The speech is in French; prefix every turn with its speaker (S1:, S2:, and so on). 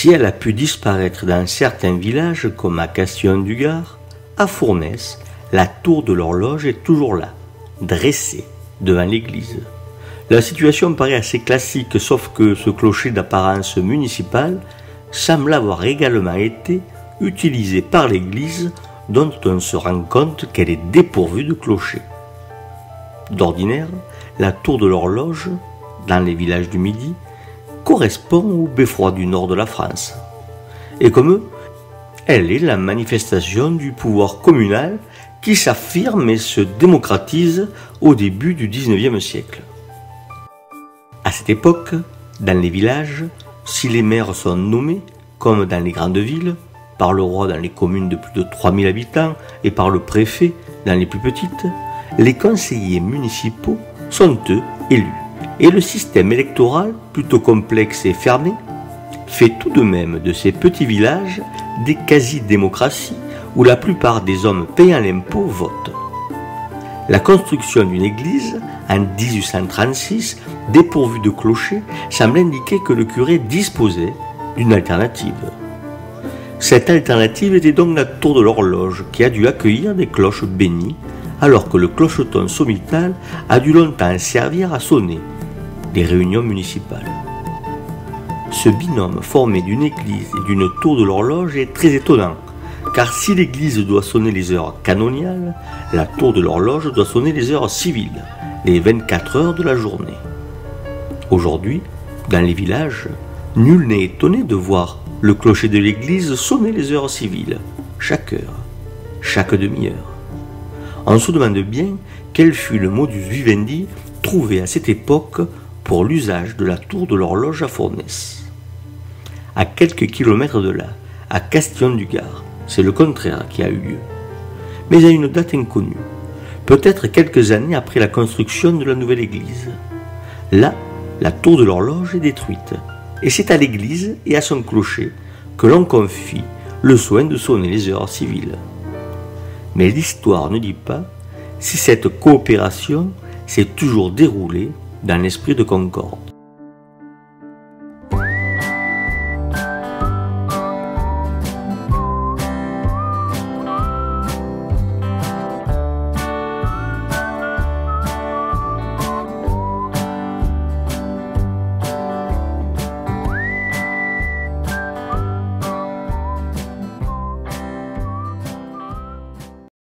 S1: Si elle a pu disparaître dans certains villages comme à Castillon-du-Gard, à Fournes, la tour de l'horloge est toujours là, dressée devant l'église. La situation paraît assez classique, sauf que ce clocher d'apparence municipale semble avoir également été utilisé par l'église, dont on se rend compte qu'elle est dépourvue de clocher. D'ordinaire, la tour de l'horloge, dans les villages du Midi, correspond au beffroi du nord de la France. Et comme eux, elle est la manifestation du pouvoir communal qui s'affirme et se démocratise au début du XIXe siècle. À cette époque, dans les villages, si les maires sont nommés, comme dans les grandes villes, par le roi dans les communes de plus de 3000 habitants et par le préfet dans les plus petites, les conseillers municipaux sont eux élus. Et le système électoral, plutôt complexe et fermé, fait tout de même de ces petits villages des quasi-démocraties où la plupart des hommes payant l'impôt votent. La construction d'une église en 1836, dépourvue de clocher, semble indiquer que le curé disposait d'une alternative. Cette alternative était donc la tour de l'horloge qui a dû accueillir des cloches bénies, alors que le clocheton sommital a dû longtemps servir à sonner des réunions municipales. Ce binôme formé d'une église et d'une tour de l'horloge est très étonnant, car si l'église doit sonner les heures canoniales, la tour de l'horloge doit sonner les heures civiles, les 24 heures de la journée. Aujourd'hui, dans les villages, nul n'est étonné de voir le clocher de l'église sonner les heures civiles, chaque heure, chaque demi-heure. On se demande bien quel fut le modus vivendi trouvé à cette époque pour l'usage de la tour de l'horloge à Fournes. À quelques kilomètres de là, à Castillon-du-Gard, c'est le contraire qui a eu lieu, mais à une date inconnue, peut-être quelques années après la construction de la nouvelle église. Là, la tour de l'horloge est détruite, et c'est à l'église et à son clocher que l'on confie le soin de sonner les heures civiles. Mais l'histoire ne dit pas si cette coopération s'est toujours déroulée dans l'esprit de concorde.